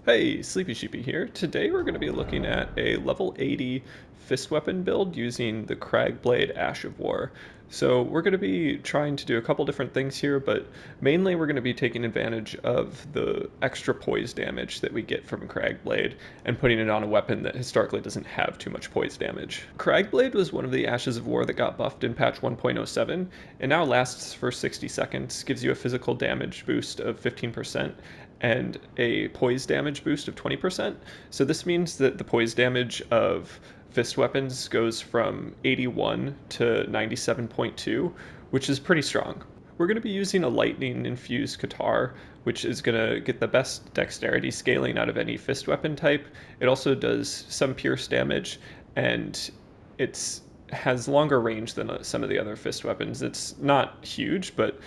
Hey, Sleepy Sheepy here. Today we're going to be looking at a level 80 fist weapon build using the Cragblade Ash of War. So we're going to be trying to do a couple different things here, but mainly we're going to be taking advantage of the extra poise damage that we get from Cragblade and putting it on a weapon that historically doesn't have too much poise damage. Cragblade was one of the Ashes of War that got buffed in patch 1.07 and now lasts for 60 seconds, gives you a physical damage boost of 15%, and a poise damage boost of 20%. So this means that the poise damage of fist weapons goes from 81 to 97.2, which is pretty strong. We're going to be using a lightning infused Katar, which is going to get the best dexterity scaling out of any fist weapon type. It also does some pierce damage, and it's has longer range than some of the other fist weapons. It's not huge, but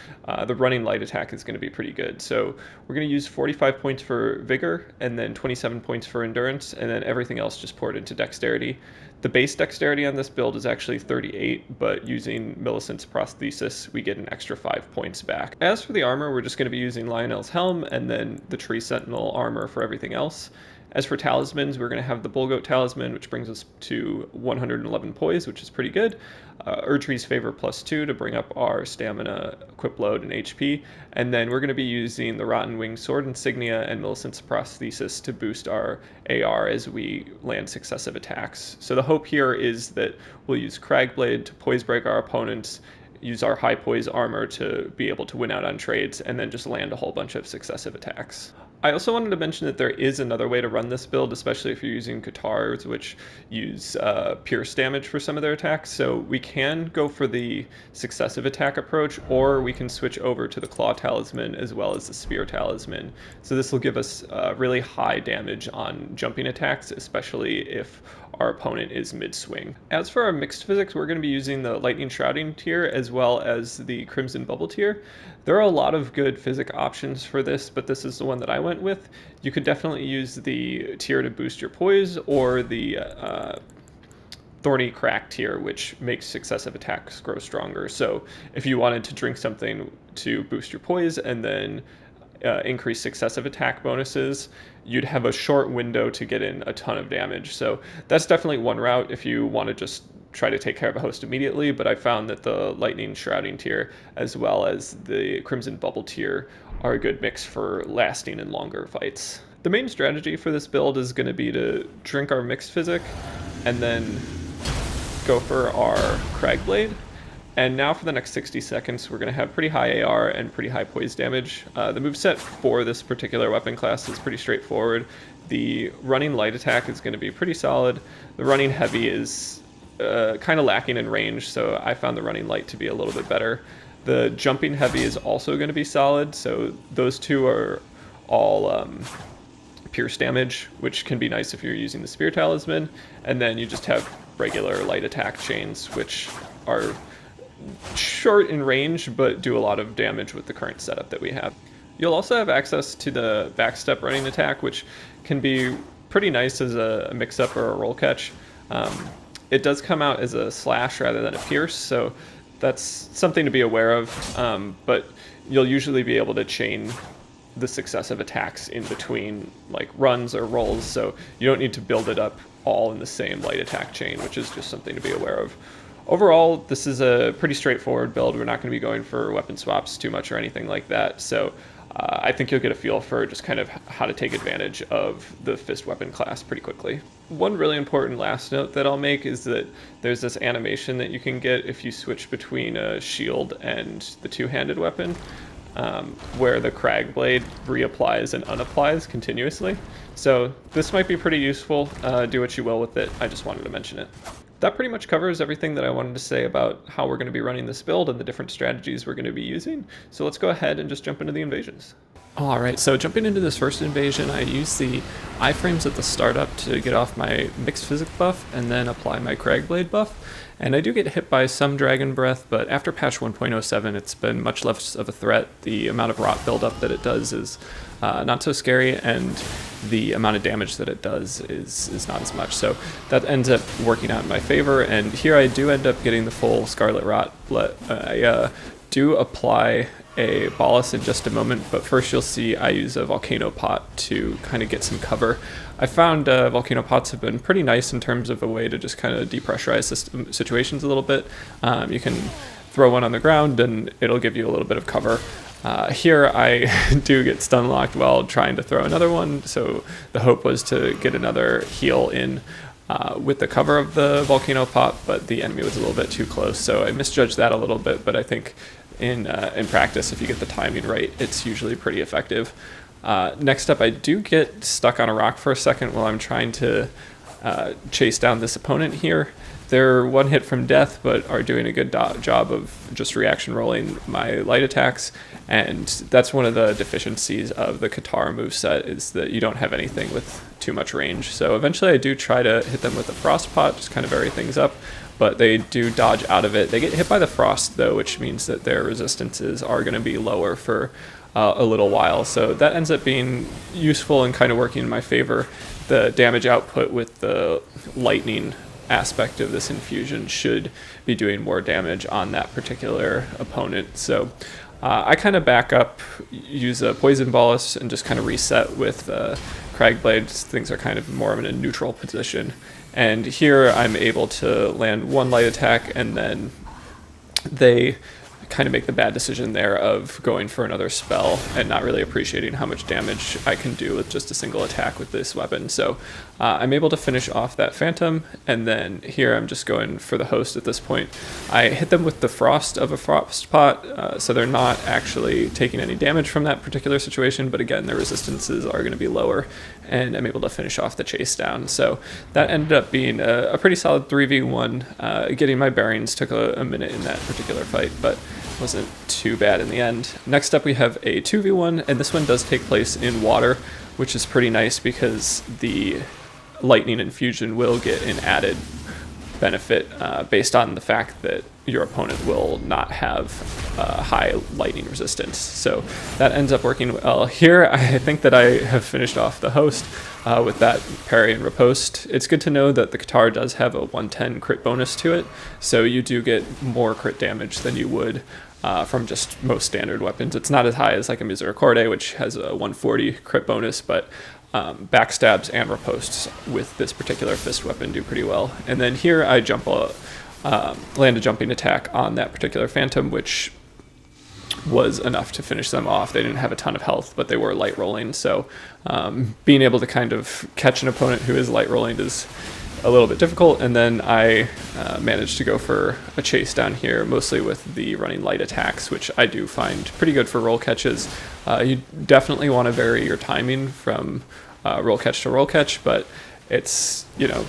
the running light attack is going to be pretty good. So we're going to use 45 points for vigor, and then 27 points for endurance, and then everything else just poured into dexterity. The base dexterity on this build is actually 38, but using Millicent's prosthesis, we get an extra 5 points back. As for the armor, we're just going to be using Lionel's helm, and then the Tree Sentinel armor for everything else. As for talismans, we're going to have the Bullgoat talisman, which brings us to 111 poise, which is pretty good. Erdtree's favor +2 to bring up our stamina, equip load, and HP. And then we're going to be using the Rotten Wing sword insignia and Millicent's prosthesis to boost our AR as we land successive attacks. So the hope here is that we'll use Cragblade to poise break our opponents, use our high poise armor to be able to win out on trades, and then just land a whole bunch of successive attacks. I also wanted to mention that there is another way to run this build, especially if you're using Katars, which use pierce damage for some of their attacks. So we can go for the successive attack approach, or we can switch over to the Claw Talisman as well as the Spear Talisman. So this will give us really high damage on jumping attacks, especially if our opponent is mid-swing. As for our mixed physics, we're going to be using the Lightning Shrouding tier as well as the Crimson Bubble tier. There are a lot of good physic options for this, but this is the one that I went with. You could definitely use the tier to boost your poise, or the Thorny Crack tier, which makes successive attacks grow stronger. So if you wanted to drink something to boost your poise and then increase successive attack bonuses, you'd have a short window to get in a ton of damage. So that's definitely one route if you want to just try to take care of a host immediately, but I found that the Lightning Shrouding tier as well as the Crimson Bubble tier are a good mix for lasting and longer fights. The main strategy for this build is going to be to drink our mixed physic and then go for our Cragblade. And now for the next 60 seconds, we're going to have pretty high AR and pretty high poise damage. The moveset for this particular weapon class is pretty straightforward. The running light attack is going to be pretty solid. The running heavy is kind of lacking in range, so I found the running light to be a little bit better. The jumping heavy is also going to be solid, so those two are all pierce damage, which can be nice if you're using the Spear Talisman. And then you just have regular light attack chains, which are short in range, but do a lot of damage with the current setup that we have. You'll also have access to the backstep running attack, which can be pretty nice as a mix-up or a roll catch. It does come out as a slash rather than a pierce, so that's something to be aware of, but you'll usually be able to chain the successive attacks in between like runs or rolls, so you don't need to build it up all in the same light attack chain, which is just something to be aware of. Overall, this is a pretty straightforward build. We're not going to be going for weapon swaps too much or anything like that, so I think you'll get a feel for just kind of how to take advantage of the fist weapon class pretty quickly. One really important last note that I'll make is that there's this animation that you can get if you switch between a shield and the two-handed weapon, where the Cragblade reapplies and unapplies continuously. So this might be pretty useful. Do what you will with it. I just wanted to mention it. That pretty much covers everything that I wanted to say about how we're going to be running this build and the different strategies we're going to be using. So let's go ahead and just jump into the invasions. Alright, so jumping into this first invasion, I use the iframes at the startup to get off my mixed physic buff and then apply my Cragblade buff. And I do get hit by some Dragon Breath, but after patch 1.07 it's been much less of a threat. The amount of rot buildup that it does is not so scary, and the amount of damage that it does is not as much. So that ends up working out in my favor, and here I do end up getting the full Scarlet Rot, but I do apply a Bolus in just a moment, but first you'll see I use a Volcano Pot to kind of get some cover. I found Volcano Pots have been pretty nice in terms of a way to just kind of depressurize situations a little bit. You can throw one on the ground and it'll give you a little bit of cover. Here I do get stun locked while trying to throw another one, so the hope was to get another heal in with the cover of the Volcano Pot, but the enemy was a little bit too close, so I misjudged that a little bit, but I think in practice, if you get the timing right, it's usually pretty effective. Next up, I do get stuck on a rock for a second while I'm trying to chase down this opponent here. They're one hit from death, but are doing a good job of just reaction rolling my light attacks, and that's one of the deficiencies of the Katar moveset, is that you don't have anything with too much range. So eventually I do try to hit them with the Frost Pot, just kind of vary things up, but they do dodge out of it. They get hit by the frost, though, which means that their resistances are going to be lower for a little while, so that ends up being useful and kind of working in my favor. The damage output with the lightning aspect of this infusion should be doing more damage on that particular opponent. So I kind of back up, use a Poison Bolus, and just kind of reset with Cragblade. Things are kind of more in a neutral position. And here I'm able to land one light attack, and then they kind of make the bad decision there of going for another spell and not really appreciating how much damage I can do with just a single attack with this weapon. So I'm able to finish off that Phantom, and then here I'm just going for the host at this point. I hit them with the frost of a Frost Pot, so they're not actually taking any damage from that particular situation, but again, their resistances are going to be lower, and I'm able to finish off the chase down. So that ended up being a pretty solid 3v1. Getting my bearings took a minute in that particular fight, but wasn't too bad in the end. Next up we have a 2v1, and this one does take place in water, which is pretty nice because the lightning infusion will get an added benefit based on the fact that your opponent will not have high lightning resistance. So that ends up working well. Here I think that I have finished off the host with that parry and riposte. It's good to know that the Katar does have a 110 crit bonus to it, so you do get more crit damage than you would from just most standard weapons. It's not as high as like a Misericorde, which has a 140 crit bonus, but backstabs and ripostes with this particular fist weapon do pretty well. And then here I land a jumping attack on that particular Phantom, which was enough to finish them off. They didn't have a ton of health, but they were light rolling, so being able to kind of catch an opponent who is light rolling is a little bit difficult. And then I managed to go for a chase down here, mostly with the running light attacks, which I do find pretty good for roll catches. You definitely want to vary your timing from roll catch to roll catch, but it's, you know,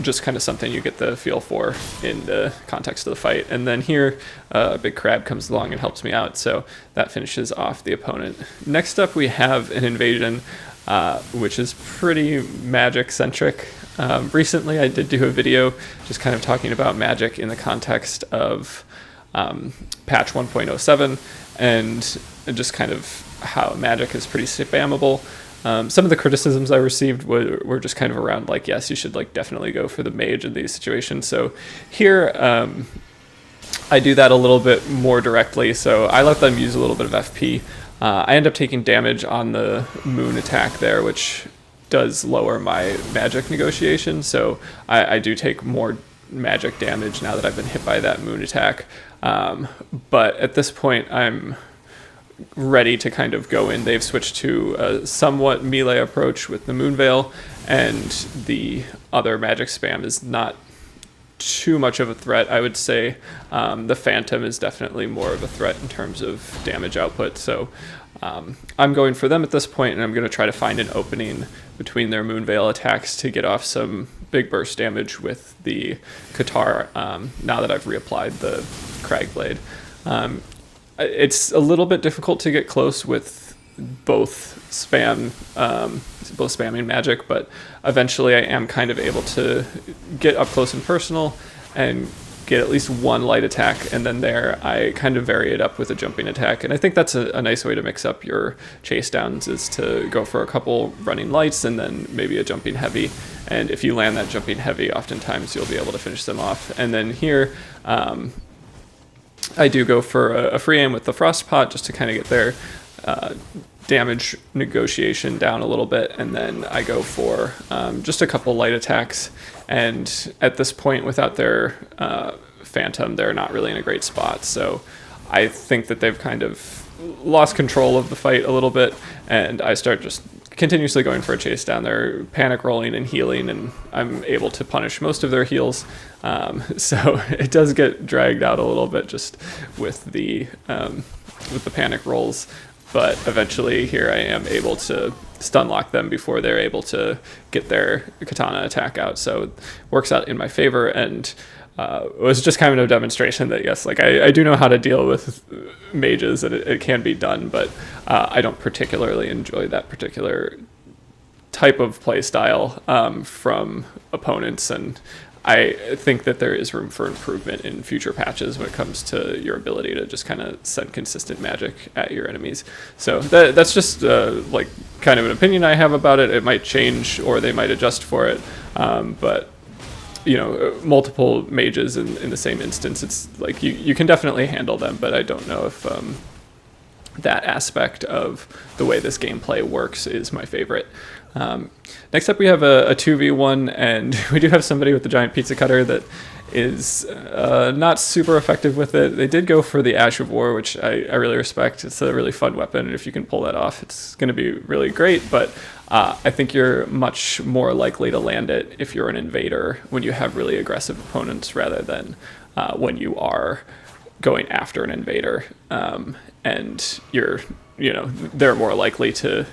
just kind of something you get the feel for in the context of the fight. And then here, a big crab comes along and helps me out, so that finishes off the opponent. Next up, we have an invasion, which is pretty magic-centric. Recently, I did do a video just kind of talking about magic in the context of patch 1.07, and just kind of how magic is pretty spammable. Some of the criticisms I received were just kind of around like, yes, you should like definitely go for the mage in these situations. So here I do that a little bit more directly. So I let them use a little bit of FP. I end up taking damage on the moon attack there, which does lower my magic negotiation. So I do take more magic damage now that I've been hit by that moon attack. But at this point, I'm ready to kind of go in. They've switched to a somewhat melee approach with the Moonveil, and the other magic spam is not too much of a threat, I would say. The Phantom is definitely more of a threat in terms of damage output, so I'm going for them at this point, and I'm going to try to find an opening between their Moonveil attacks to get off some big burst damage with the Katar now that I've reapplied the Cragblade. It's a little bit difficult to get close with both spamming magic, but eventually I am kind of able to get up close and personal and get at least one light attack, and then there I kind of vary it up with a jumping attack. And I think that's a nice way to mix up your chase downs, is to go for a couple running lights and then maybe a jumping heavy. And if you land that jumping heavy, oftentimes you'll be able to finish them off. And then here, I do go for a free aim with the Frost Pot just to kind of get their damage negotiation down a little bit, and then I go for just a couple light attacks. And at this point, without their Phantom, they're not really in a great spot. So I think that they've kind of lost control of the fight a little bit, and I start just continuously going for a chase down. They're panic rolling and healing, and I'm able to punish most of their heals. So it does get dragged out a little bit just with the panic rolls, but eventually here I am able to stun lock them before they're able to get their katana attack out. So it works out in my favor, and it was just kind of a demonstration that yes, like I do know how to deal with mages, and it can be done, but I don't particularly enjoy that particular type of play style from opponents, and I think that there is room for improvement in future patches when it comes to your ability to just kind of send consistent magic at your enemies. So that's just like kind of an opinion I have about it. It might change or they might adjust for it, but you know, multiple mages in the same instance, it's like you can definitely handle them, but I don't know if that aspect of the way this gameplay works is my favorite. Next up we have a 2v1, and we do have somebody with the giant pizza cutter that is not super effective with it. They did go for the Ash of War, which I really respect. It's a really fun weapon, and if you can pull that off, it's going to be really great, but I think you're much more likely to land it if you're an invader when you have really aggressive opponents rather than when you are going after an invader, and they're more likely to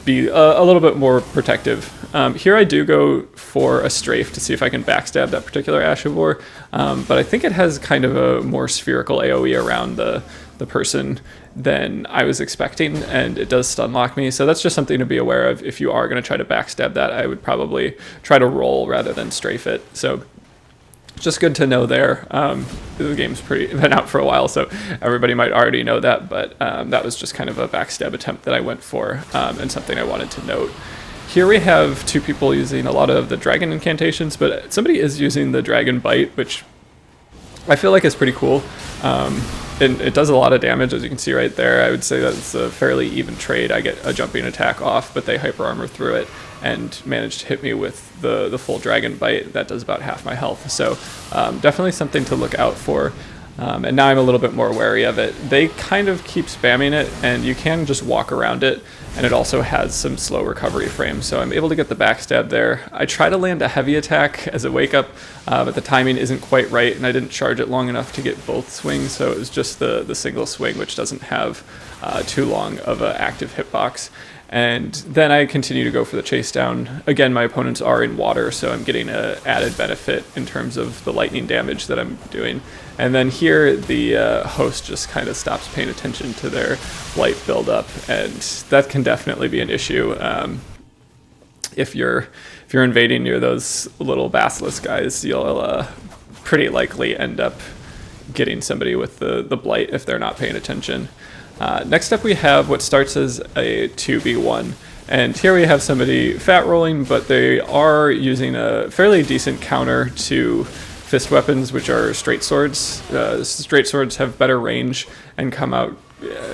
be a little bit more protective. Here I do go for a strafe to see if I can backstab that particular Ash of War, but I think it has kind of a more spherical AoE around the person than I was expecting, and it does stun lock me, so that's just something to be aware of. If you are going to try to backstab that, I would probably try to roll rather than strafe it. So just good to know there. The game's been out for a while, so everybody might already know that, but that was just kind of a backstab attempt that I went for, and something I wanted to note. Here we have two people using a lot of the dragon incantations, but somebody is using the dragon bite, which I feel like is pretty cool. And it does a lot of damage, as you can see right there. I would say that it's a fairly even trade. I get a jumping attack off, but they hyper armor through it and manage to hit me with the full dragon bite. That does about half my health. So definitely something to look out for. And now I'm a little bit more wary of it. They kind of keep spamming it, and you can just walk around it, and it also has some slow recovery frames, so I'm able to get the backstab there. I try to land a heavy attack as a wake up, but the timing isn't quite right, and I didn't charge it long enough to get both swings, so it was just the single swing, which doesn't have too long of an active hitbox. And then I continue to go for the chase down. Again, my opponents are in water, so I'm getting an added benefit in terms of the lightning damage that I'm doing. And then here, the host just kind of stops paying attention to their light buildup, and that can definitely be an issue. If you're invading near those little basilisk guys, you'll pretty likely end up getting somebody with the blight if they're not paying attention. Next up we have what starts as a 2v1, and here we have somebody fat rolling, but they are using a fairly decent counter to fist weapons, which are straight swords. Straight swords have better range and come out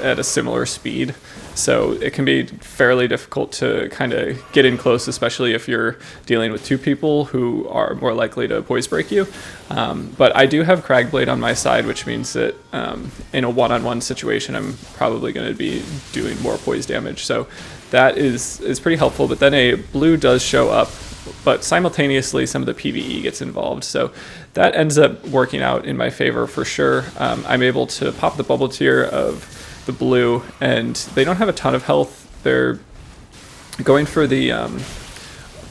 at a similar speed, so it can be fairly difficult to kind of get in close, especially if you're dealing with two people who are more likely to poise break you. But I do have Cragblade on my side, which means that in a one-on-one situation, I'm probably going to be doing more poise damage, so that is pretty helpful. But then a blue does show up, but simultaneously some of the PvE gets involved, so that ends up working out in my favor for sure. I'm able to pop the bubble tier of the blue, and they don't have a ton of health. They're going for the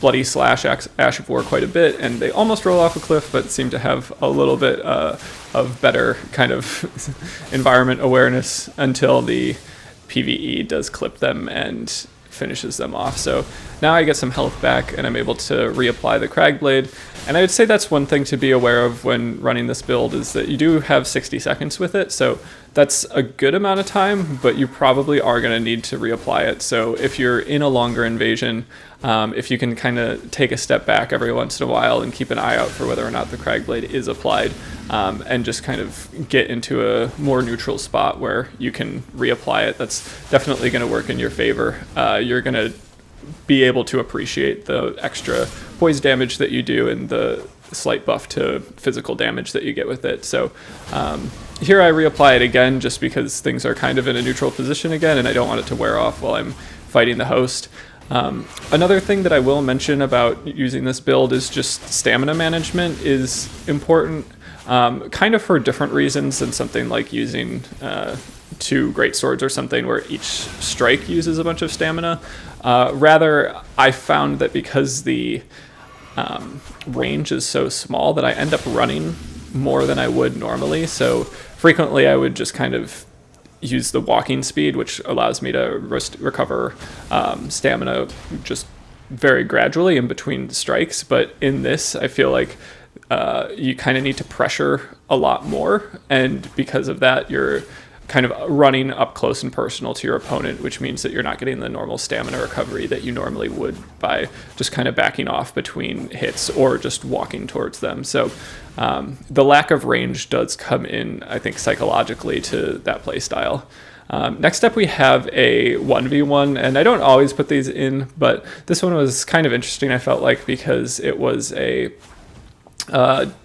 bloody slash Ash of War quite a bit, and they almost roll off a cliff, but seem to have a little bit of better kind of environment awareness until the PvE does clip them and finishes them off. So now I get some health back, and I'm able to reapply the Cragblade, And I would say that's one thing to be aware of when running this build, is that you do have 60 seconds with it. So that's a good amount of time, but you probably are going to need to reapply it. So if you're in a longer invasion, if you can kind of take a step back every once in a while and keep an eye out for whether or not the Cragblade is applied, and just kind of get into a more neutral spot where you can reapply it, that's definitely going to work in your favor. You're going to be able to appreciate the extra poise damage that you do and the slight buff to physical damage that you get with it. So here I reapply it again just because things are kind of in a neutral position again, and I don't want it to wear off while I'm fighting the host. Another thing that I will mention about using this build is just stamina management is important, kind of for different reasons than something like using 2 great swords or something where each strike uses a bunch of stamina. Rather, I found that because the range is so small that I end up running more than I would normally. So frequently I would just kind of use the walking speed, which allows me to recover stamina just very gradually in between strikes. But in this, I feel like you kind of need to pressure a lot more, and because of that, you're kind of running up close and personal to your opponent, which means that you're not getting the normal stamina recovery that you normally would by just kind of backing off between hits or just walking towards them. So the lack of range does come in, I think, psychologically to that play style. Next up, we have a 1v1, and I don't always put these in, but this one was kind of interesting, I felt like, because it was a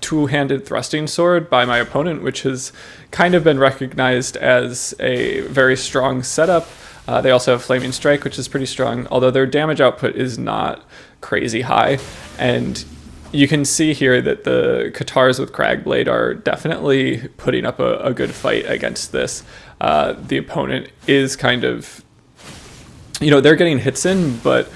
two-handed thrusting sword by my opponent, which has kind of been recognized as a very strong setup. They also have Flaming Strike, which is pretty strong, although their damage output is not crazy high. And you can see here that the Katars with Cragblade are definitely putting up a good fight against this. The opponent is kind of, they're getting hits in, but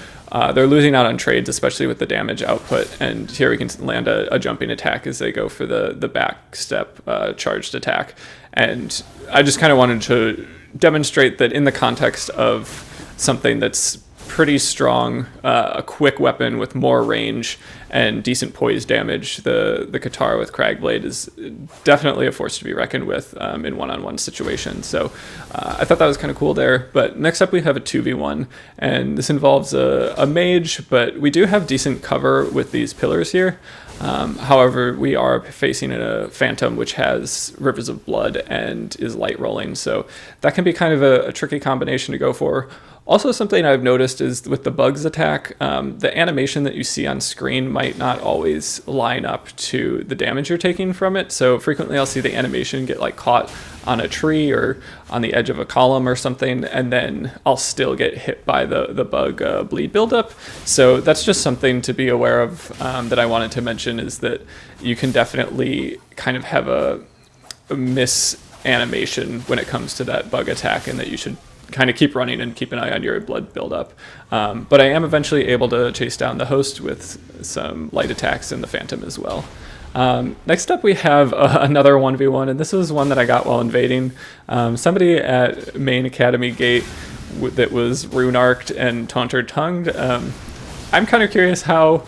they're losing out on trades, especially with the damage output. And here we can land a jumping attack as they go for the back step charged attack. And I just kind of wanted to demonstrate that in the context of something that's pretty strong, a quick weapon with more range and decent poise damage, the Katar with Cragblade is definitely a force to be reckoned with in one-on-one situations. So I thought that was kind of cool there. But next up we have a 2v1, and this involves a mage, but we do have decent cover with these pillars here. However, we are facing a phantom which has Rivers of Blood and is light rolling, so that can be kind of a tricky combination to go for. Also, something I've noticed is with the bugs attack, the animation that you see on screen might not always line up to the damage you're taking from it. So frequently I'll see the animation get caught on a tree or on the edge of a column or something, and then I'll still get hit by the bug bleed buildup. So that's just something to be aware of that I wanted to mention, is that you can definitely kind of have a miss animation when it comes to that bug attack, and that you should kind of keep running and keep an eye on your blood buildup. But I am eventually able to chase down the host with some light attacks and the phantom as well. Next up we have another 1v1, and this was one that I got while invading. Somebody at Main Academy Gate that was rune-arced and taunter-tongued. I'm kind of curious how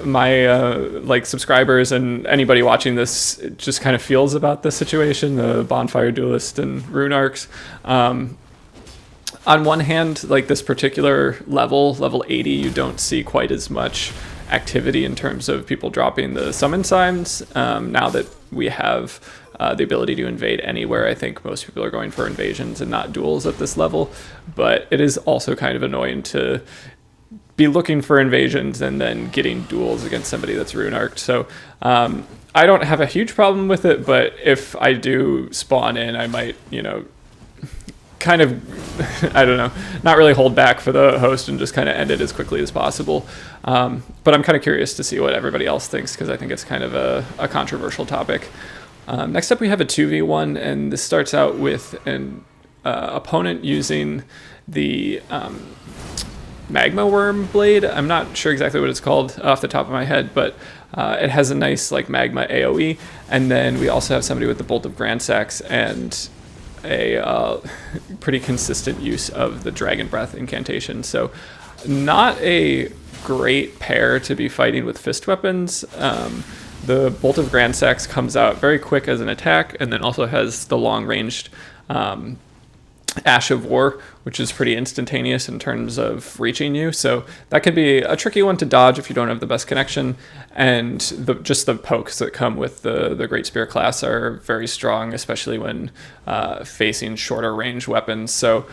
my subscribers and anybody watching this just kind of feels about this situation, the Bonfire Duelist and rune-arcs. On one hand, this particular level 80, you don't see quite as much activity in terms of people dropping the summon signs. Now that we have the ability to invade anywhere, I think most people are going for invasions and not duels at this level. But it is also kind of annoying to be looking for invasions and then getting duels against somebody that's rune-arced. So I don't have a huge problem with it, but if I do spawn in, I might, kind of, I don't know, not really hold back for the host and just kind of end it as quickly as possible. But I'm kind of curious to see what everybody else thinks, because I think it's kind of a controversial topic. Next up we have a 2v1, and this starts out with an opponent using the magma worm blade. I'm not sure exactly what it's called off the top of my head, but it has a nice magma AoE. And then we also have somebody with the bolt of Grandsax and a pretty consistent use of the Dragon Breath incantation. So not a great pair to be fighting with fist weapons. The Bolt of Grandsax comes out very quick as an attack, and then also has the long-ranged Ash of War, which is pretty instantaneous in terms of reaching you. So that could be a tricky one to dodge if you don't have the best connection. And just the pokes that come with the Great Spear class are very strong, especially when facing shorter range weapons. So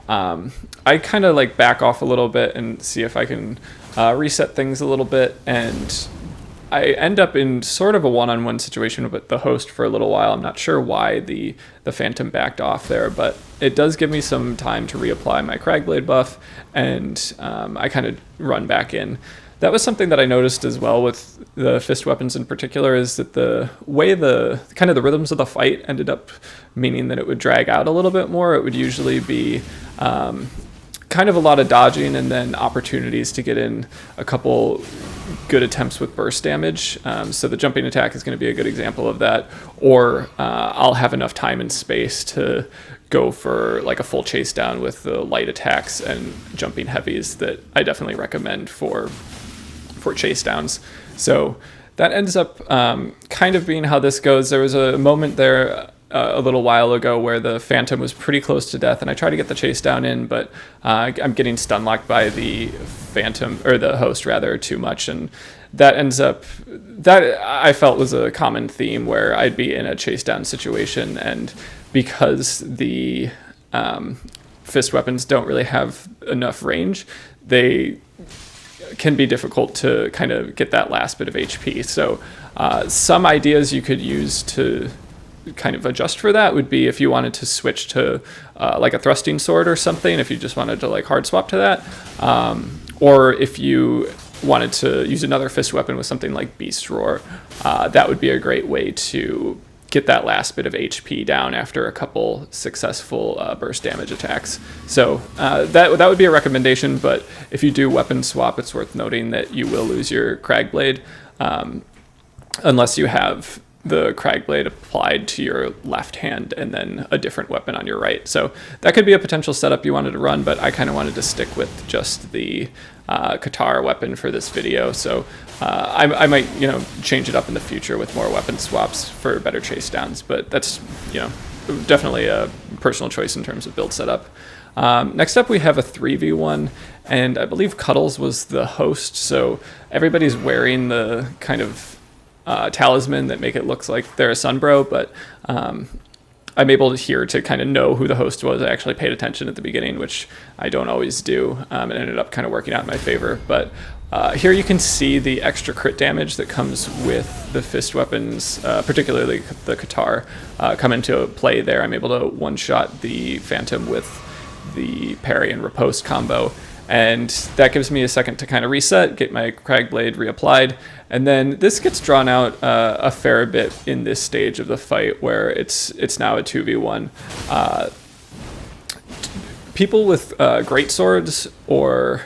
I kind of like back off a little bit and see if I can reset things a little bit, and I end up in sort of a one-on-one situation with the host for a little while. I'm not sure why the Phantom backed off there, but it does give me some time to reapply my Cragblade buff, and I kind of run back in. That was something that I noticed as well with the fist weapons in particular, is that the way the rhythms of the fight ended up meaning that it would drag out a little bit more. It would usually be kind of a lot of dodging and then opportunities to get in a couple good attempts with burst damage. So the jumping attack is going to be a good example of that. Or I'll have enough time and space to go for like a full chase down with the light attacks and jumping heavies that I definitely recommend for chase downs. So that ends up kind of being how this goes. There was a moment there a little while ago where the Phantom was pretty close to death, and I tried to get the chase down in, but I'm getting stun locked by the Phantom, or the host rather, too much, and that ends up, that I felt was a common theme where I'd be in a chase down situation, and because the fist weapons don't really have enough range, they can be difficult to kind of get that last bit of HP. So some ideas you could use to kind of adjust for that would be if you wanted to switch to like a thrusting sword or something, if you just wanted to like hard swap to that, or if you wanted to use another fist weapon with something like Beast Roar, that would be a great way to get that last bit of HP down after a couple successful burst damage attacks. So that would be a recommendation, but if you do weapon swap, it's worth noting that you will lose your Cragblade unless you have the Cragblade applied to your left hand and then a different weapon on your right. So that could be a potential setup you wanted to run, but I kind of wanted to stick with just the Katar weapon for this video. So I might, change it up in the future with more weapon swaps for better chase downs, but that's, definitely a personal choice in terms of build setup. Next up, we have a 3v1, and I believe Cuddles was the host, so everybody's wearing the kind of talisman that make it look like they're a Sunbro, but I'm able here to kind of know who the host was. I actually paid attention at the beginning, which I don't always do. It ended up kind of working out in my favor, but here you can see the extra crit damage that comes with the fist weapons, particularly the Katar, come into play there. I'm able to one-shot the Phantom with the parry and riposte combo, and that gives me a second to kind of reset, get my Cragblade reapplied, and then this gets drawn out a fair bit in this stage of the fight where it's now a 2v1. People with great swords or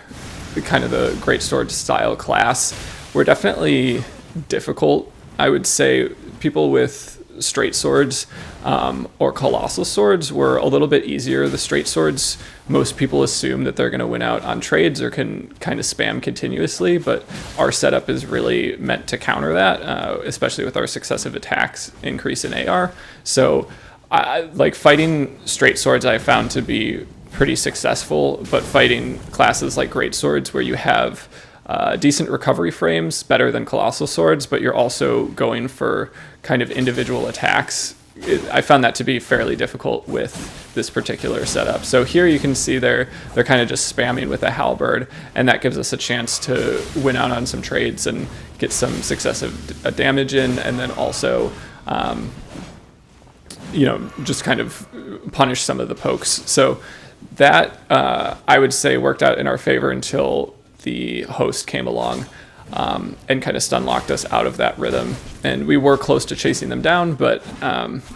kind of the great sword style class were definitely difficult. I would say people with straight swords or colossal swords were a little bit easier. The straight swords, most people assume that they're going to win out on trades or can kind of spam continuously, but our setup is really meant to counter that, especially with our successive attacks increase in AR. So like fighting straight swords I found to be pretty successful, but fighting classes like great swords where you have decent recovery frames, better than colossal swords, but you're also going for kind of individual attacks, I found that to be fairly difficult with this particular setup. So here you can see they're kind of just spamming with a halberd, and that gives us a chance to win out on some trades and get some successive damage in, and then also just kind of punish some of the pokes. So that I would say worked out in our favor until the host came along and kind of stun locked us out of that rhythm. And we were close to chasing them down, but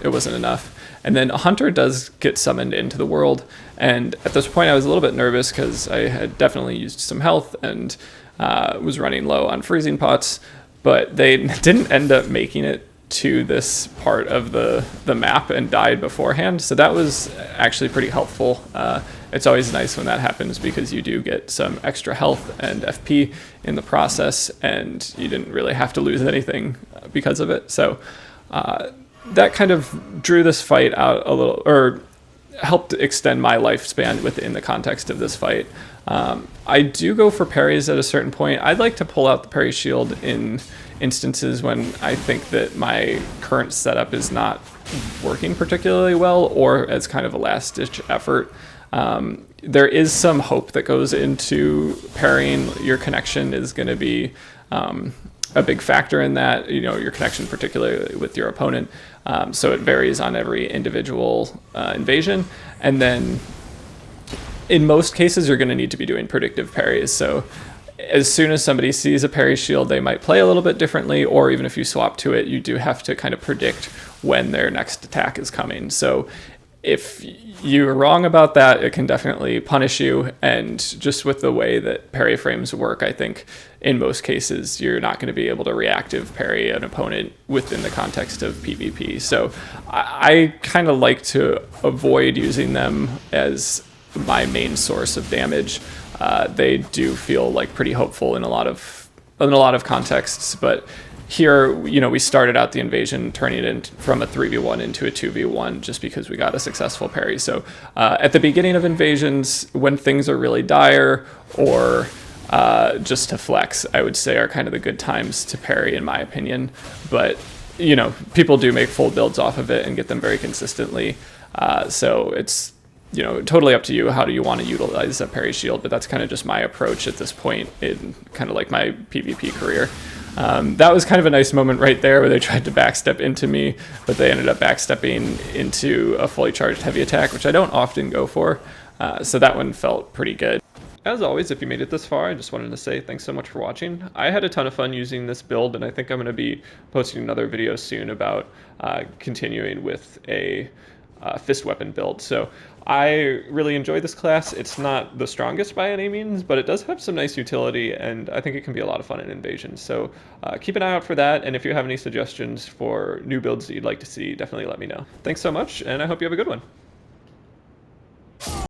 it wasn't enough. And then a hunter does get summoned into the world. And at this point I was a little bit nervous because I had definitely used some health and was running low on freezing pots, but they didn't end up making it to this part of the map and died beforehand. So that was actually pretty helpful. it's always nice when that happens because you do get some extra health and FP in the process, and you didn't really have to lose anything because of it. So that kind of drew this fight out a little, or helped extend my lifespan within the context of this fight. I do go for parries at a certain point. I'd like to pull out the parry shield in instances when I think that my current setup is not working particularly well, or as kind of a last-ditch effort. There is some hope that goes into parrying. Your connection is going to be a big factor in that, your connection particularly with your opponent. So it varies on every individual invasion. And then in most cases, you're going to need to be doing predictive parries. So as soon as somebody sees a parry shield, they might play a little bit differently, or even if you swap to it, you do have to kind of predict when their next attack is coming. So if you're wrong about that, it can definitely punish you. And just with the way that parry frames work, I think in most cases, you're not going to be able to reactive parry an opponent within the context of PvP. So I kind of like to avoid using them as my main source of damage. They do feel like pretty hopeful in a lot of contexts, but here, we started out the invasion turning it from a 3v1 into a 2v1 just because we got a successful parry. So at the beginning of invasions, when things are really dire, or just to flex, I would say are kind of the good times to parry, in my opinion. But people do make full builds off of it and get them very consistently. So it's totally up to you. How do you want to utilize a parry shield? But that's kind of just my approach at this point in kind of like my PvP career. That was kind of a nice moment right there where they tried to backstep into me, but they ended up backstepping into a fully charged heavy attack, which I don't often go for. So that one felt pretty good. As always, if you made it this far, I just wanted to say thanks so much for watching. I had a ton of fun using this build, and I think I'm going to be posting another video soon about continuing with a fist weapon build. So I really enjoy this class. It's not the strongest by any means, but it does have some nice utility, and I think it can be a lot of fun in invasions. So keep an eye out for that, and if you have any suggestions for new builds that you'd like to see, definitely let me know. Thanks so much, and I hope you have a good one.